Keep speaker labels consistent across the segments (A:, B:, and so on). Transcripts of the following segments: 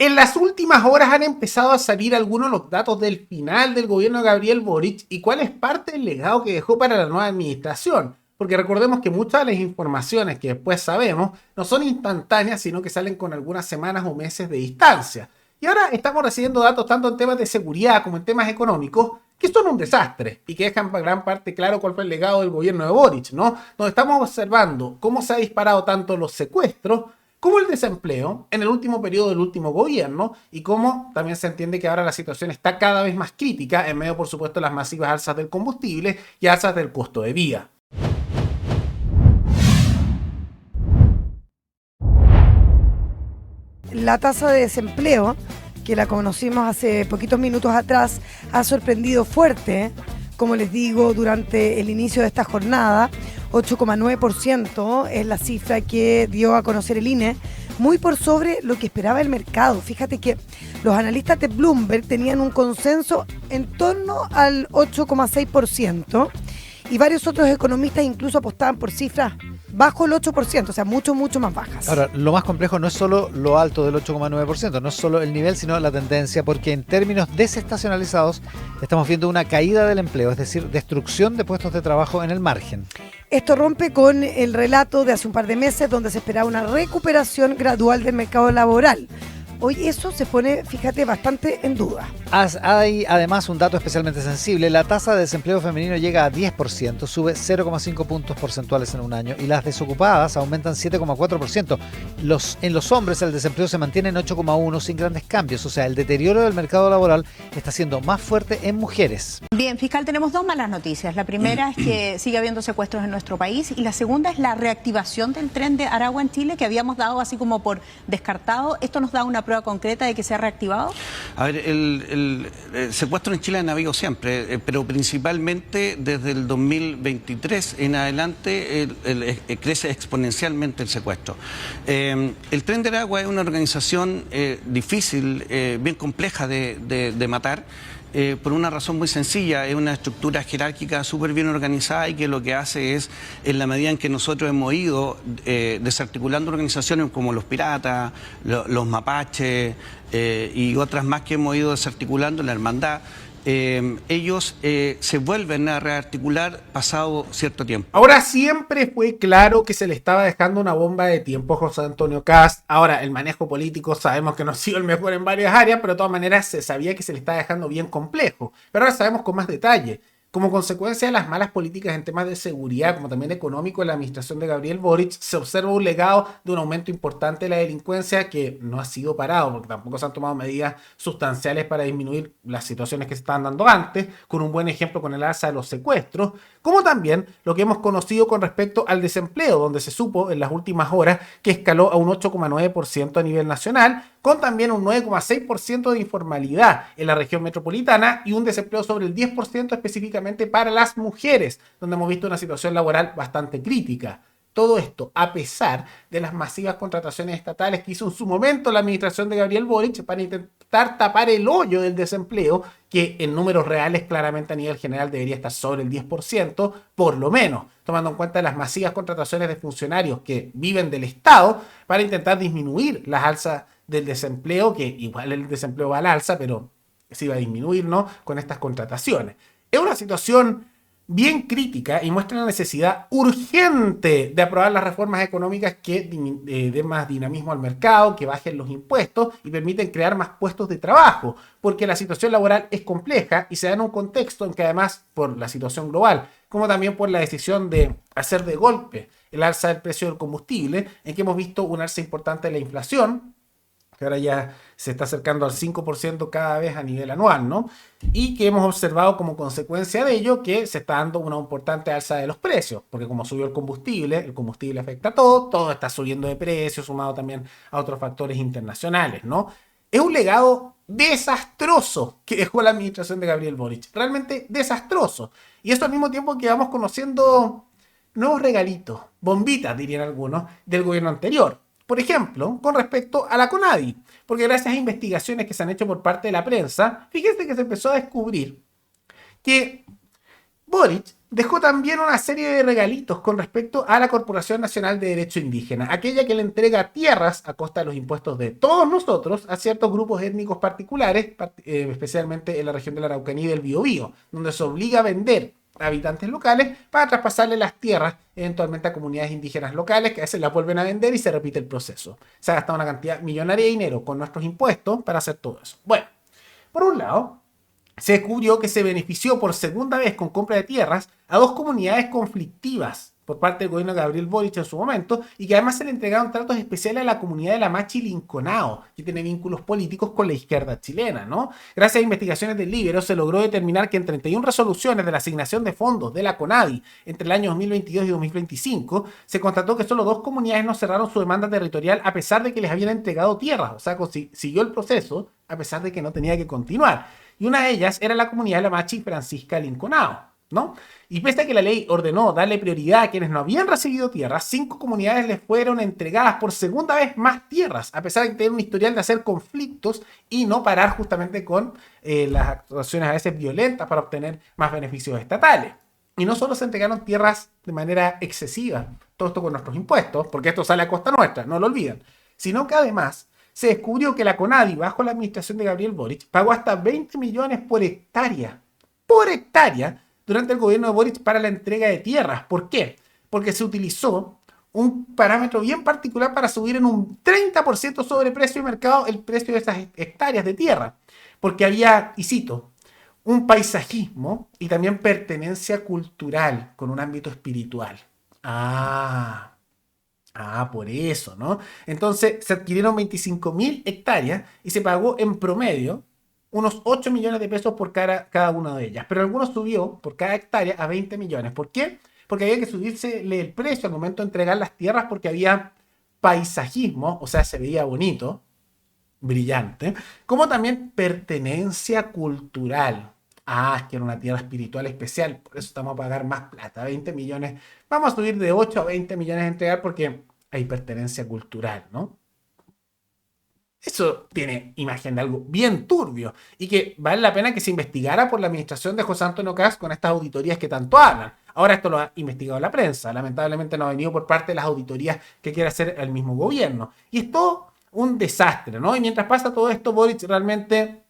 A: En las últimas horas han empezado a salir algunos de los datos del final del gobierno de Gabriel Boric y cuál es parte del legado que dejó para la nueva administración. Porque recordemos que muchas de las informaciones que después sabemos no son instantáneas, sino que salen con algunas semanas o meses de distancia. Y ahora estamos recibiendo datos tanto en temas de seguridad como en temas económicos que son un desastre y que dejan gran parte claro cuál fue el legado del gobierno de Boric, ¿no? Donde estamos observando cómo se ha disparado tanto los secuestros como el desempleo en el último periodo del último gobierno y cómo también se entiende que ahora la situación está cada vez más crítica en medio, por supuesto, de las masivas alzas del combustible y alzas del costo de vida.
B: La tasa de desempleo, que la conocimos hace poquitos minutos atrás, ha sorprendido fuerte, como les digo, durante el inicio de esta jornada. 8,9% es la cifra que dio a conocer el INE, muy por sobre lo que esperaba el mercado. Fíjate que los analistas de Bloomberg tenían un consenso en torno al 8,6% y varios otros economistas incluso apostaban por cifras bajo el 8%, o sea, mucho más bajas.
C: Ahora, lo más complejo no es solo lo alto del 8,9%, no es solo el nivel, sino la tendencia, porque en términos desestacionalizados estamos viendo una caída del empleo, es decir, destrucción de puestos de trabajo en el margen.
B: Esto rompe con el relato de hace un par de meses donde se esperaba una recuperación gradual del mercado laboral. Hoy eso se pone, fíjate, bastante en duda.
C: Hay además un dato especialmente sensible. La tasa de desempleo femenino llega a 10%, sube 0,5 puntos porcentuales en un año y las desocupadas aumentan 7,4%. En los hombres el desempleo se mantiene en 8,1 sin grandes cambios. O sea, el deterioro del mercado laboral está siendo más fuerte en mujeres.
D: Bien, fiscal, tenemos dos malas noticias. La primera es que sigue habiendo secuestros en nuestro país y la segunda es la reactivación del tren de Aragua en Chile que habíamos dado así como por descartado. ¿Esto nos da una prueba concreta de que se ha reactivado?
E: A ver, el secuestro en Chile han habido siempre, pero principalmente desde el 2023 en adelante crece exponencialmente el secuestro. El Tren de Aragua es una organización difícil, bien compleja de matar. Por una razón muy sencilla, es una estructura jerárquica súper bien organizada y que lo que hace es, en la medida en que nosotros hemos ido desarticulando organizaciones como los piratas, los mapaches y otras más que hemos ido desarticulando, la hermandad, ellos se vuelven a rearticular pasado cierto tiempo.
A: Ahora siempre fue claro que se le estaba dejando una bomba de tiempo a José Antonio Kast. Ahora el manejo político sabemos que no ha sido el mejor en varias áreas, pero de todas maneras se sabía que se le estaba dejando bien complejo. Pero ahora sabemos con más detalle. Como consecuencia de las malas políticas en temas de seguridad, como también económico en la administración de Gabriel Boric, se observa un legado de un aumento importante de la delincuencia que no ha sido parado, porque tampoco se han tomado medidas sustanciales para disminuir las situaciones que se estaban dando antes, con un buen ejemplo con el alza de los secuestros, como también lo que hemos conocido con respecto al desempleo, donde se supo en las últimas horas que escaló a un 8,9% a nivel nacional, con también un 9,6% de informalidad en la región metropolitana y un desempleo sobre el 10% específicamente para las mujeres, donde hemos visto una situación laboral bastante crítica. Todo esto a pesar de las masivas contrataciones estatales que hizo en su momento la administración de Gabriel Boric para intentar tapar el hoyo del desempleo, que en números reales claramente a nivel general debería estar sobre el 10%, por lo menos, tomando en cuenta las masivas contrataciones de funcionarios que viven del Estado para intentar disminuir las alzas del desempleo, que igual el desempleo va al alza, pero se iba a disminuir, ¿no?, con estas contrataciones. Es una situación bien crítica y muestra la necesidad urgente de aprobar las reformas económicas que den más dinamismo al mercado, que bajen los impuestos y permiten crear más puestos de trabajo, porque la situación laboral es compleja y se da en un contexto en que además por la situación global, como también por la decisión de hacer de golpe el alza del precio del combustible, en que hemos visto un alza importante de la inflación, que ahora ya se está acercando al 5% cada vez a nivel anual, ¿no? Y que hemos observado como consecuencia de ello que se está dando una importante alza de los precios, porque como subió el combustible afecta a todo está subiendo de precio, sumado también a otros factores internacionales, ¿no? Es un legado desastroso que dejó la administración de Gabriel Boric, realmente desastroso. Y esto al mismo tiempo que vamos conociendo nuevos regalitos, bombitas dirían algunos, del gobierno anterior. Por ejemplo, con respecto a la CONADI, porque gracias a investigaciones que se han hecho por parte de la prensa, fíjense que se empezó a descubrir que Boric dejó también una serie de regalitos con respecto a la Corporación Nacional de Derecho Indígena, aquella que le entrega tierras a costa de los impuestos de todos nosotros a ciertos grupos étnicos particulares, especialmente en la región de la Araucanía y del Biobío, donde se obliga a vender a habitantes locales para traspasarle las tierras eventualmente a comunidades indígenas locales que a veces las vuelven a vender y se repite el proceso. Se ha gastado una cantidad millonaria de dinero con nuestros impuestos para hacer todo eso. Bueno, por un lado, se descubrió que se benefició por segunda vez con compra de tierras a dos comunidades conflictivas por parte del gobierno de Gabriel Boric en su momento, y que además se le entregaron tratos especiales a la comunidad de la Machi Linconao, que tiene vínculos políticos con la izquierda chilena, ¿no? Gracias a investigaciones del Libero se logró determinar que en 31 resoluciones de la asignación de fondos de la CONADI entre el año 2022 y 2025 se constató que solo dos comunidades no cerraron su demanda territorial a pesar de que les habían entregado tierras, o sea, siguió el proceso a pesar de que no tenía que continuar. Y una de ellas era la comunidad de la Machi Francisca Linconao, ¿no? Y pese a que la ley ordenó darle prioridad a quienes no habían recibido tierras, 5 comunidades les fueron entregadas por segunda vez más tierras, a pesar de tener un historial de hacer conflictos y no parar justamente con las actuaciones a veces violentas para obtener más beneficios estatales. Y no solo se entregaron tierras de manera excesiva, todo esto con nuestros impuestos, porque esto sale a costa nuestra, no lo olviden, sino que además se descubrió que la CONADI, bajo la administración de Gabriel Boric, pagó hasta 20 millones por hectárea, durante el gobierno de Boric para la entrega de tierras. ¿Por qué? Porque se utilizó un parámetro bien particular para subir en un 30% sobre precio de mercado el precio de esas hectáreas de tierra. Porque había, y cito, un paisajismo y también pertenencia cultural con un ámbito espiritual. Por eso, ¿no? Entonces se adquirieron 25.000 hectáreas y se pagó en promedio unos 8 millones de pesos por cada una de ellas. Pero algunos subió por cada hectárea a 20 millones. ¿Por qué? Porque había que subirse el precio al momento de entregar las tierras porque había paisajismo, o sea, se veía bonito, brillante, como también pertenencia cultural. Es que era una tierra espiritual especial, por eso estamos a pagar más plata, 20 millones. Vamos a subir de 8 a 20 millones a entregar porque hay pertenencia cultural, ¿no? Eso tiene imagen de algo bien turbio y que vale la pena que se investigara por la administración de José Antonio Kast con estas auditorías que tanto hablan. Ahora esto lo ha investigado la prensa, lamentablemente no ha venido por parte de las auditorías que quiere hacer el mismo gobierno. Y es todo un desastre, ¿no? Y mientras pasa todo esto, Boric realmente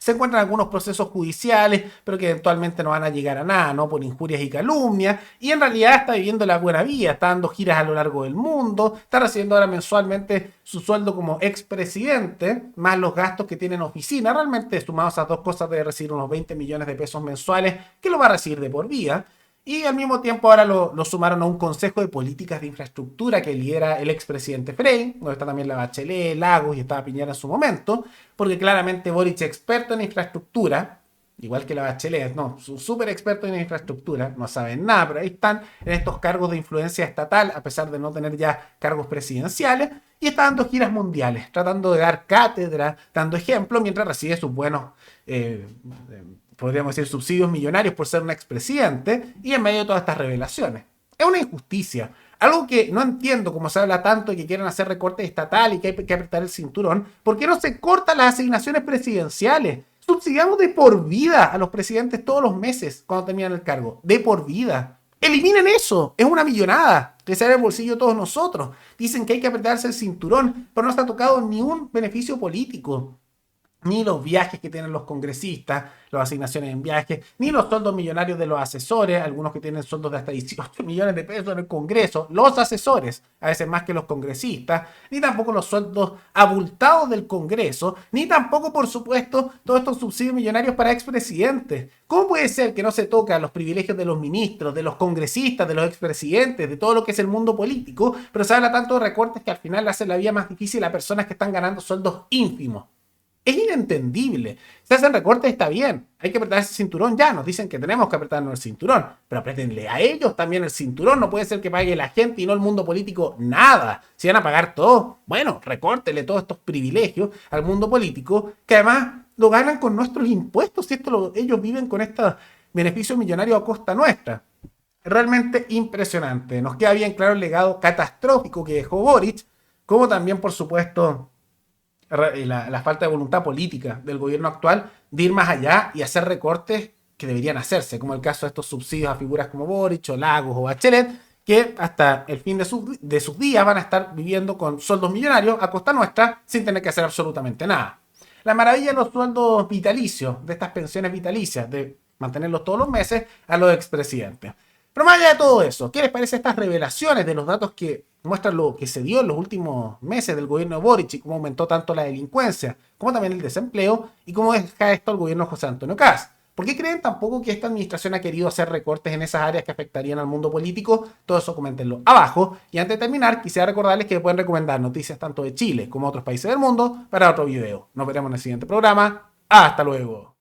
A: se encuentran algunos procesos judiciales, pero que eventualmente no van a llegar a nada, ¿no? Por injurias y calumnias. Y en realidad está viviendo la buena vida, está dando giras a lo largo del mundo, está recibiendo ahora mensualmente su sueldo como expresidente, más los gastos que tiene en oficina. Realmente, sumados a esas dos cosas, debe recibir unos 20 millones de pesos mensuales, que lo va a recibir de por vida. Y al mismo tiempo ahora lo sumaron a un consejo de políticas de infraestructura que lidera el expresidente Frey, donde está también la Bachelet, Lagos y estaba Piñera en su momento, porque claramente Boric es experto en infraestructura, igual que la Bachelet, no, súper experto en infraestructura, no saben nada, pero ahí están en estos cargos de influencia estatal, a pesar de no tener ya cargos presidenciales, y está dando giras mundiales, tratando de dar cátedra, dando ejemplo, mientras recibe sus buenos podríamos decir, subsidios millonarios por ser un expresidente y en medio de todas estas revelaciones. Es una injusticia. Algo que no entiendo, como se habla tanto de que quieren hacer recortes estatales y que hay que apretar el cinturón. ¿Por qué no se cortan las asignaciones presidenciales? Subsidiamos de por vida a los presidentes todos los meses cuando terminan el cargo. De por vida. Eliminen eso. Es una millonada que sale del bolsillo de todos nosotros. Dicen que hay que apretarse el cinturón, pero no se ha tocado ni un beneficio político. Ni los viajes que tienen los congresistas, las asignaciones en viajes, ni los sueldos millonarios de los asesores, algunos que tienen sueldos de hasta 18 millones de pesos en el Congreso, los asesores, a veces más que los congresistas, ni tampoco los sueldos abultados del Congreso, ni tampoco, por supuesto, todos estos subsidios millonarios para expresidentes. ¿Cómo puede ser que no se tocan los privilegios de los ministros, de los congresistas, de los expresidentes, de todo lo que es el mundo político, pero se habla tanto de recortes que al final le hacen la vida más difícil a personas que están ganando sueldos ínfimos? Es inentendible. Se hacen recortes, está bien. Hay que apretar ese cinturón. Ya nos dicen que tenemos que apretarnos el cinturón. Pero apretenle a ellos también el cinturón. No puede ser que pague la gente y no el mundo político nada. Si van a pagar todo, bueno, recórtenle todos estos privilegios al mundo político, que además lo ganan con nuestros impuestos. Y ellos viven con estos beneficios millonarios a costa nuestra. Realmente impresionante. Nos queda bien claro el legado catastrófico que dejó Boric, como también, por supuesto, la falta de voluntad política del gobierno actual de ir más allá y hacer recortes que deberían hacerse, como el caso de estos subsidios a figuras como Boric o Lagos o Bachelet, que hasta el fin de sus días van a estar viviendo con sueldos millonarios a costa nuestra sin tener que hacer absolutamente nada. La maravilla de los sueldos vitalicios, de estas pensiones vitalicias, de mantenerlos todos los meses a los expresidentes. Pero más allá de todo eso, ¿qué les parece estas revelaciones de los datos que muestran lo que se dio en los últimos meses del gobierno de Boric y cómo aumentó tanto la delincuencia, como también el desempleo, y cómo deja esto al gobierno de José Antonio Kast? ¿Por qué creen tampoco que esta administración ha querido hacer recortes en esas áreas que afectarían al mundo político? Todo eso coméntenlo abajo. Y antes de terminar, quisiera recordarles que pueden recomendar noticias tanto de Chile como de otros países del mundo para otro video. Nos veremos en el siguiente programa. ¡Hasta luego!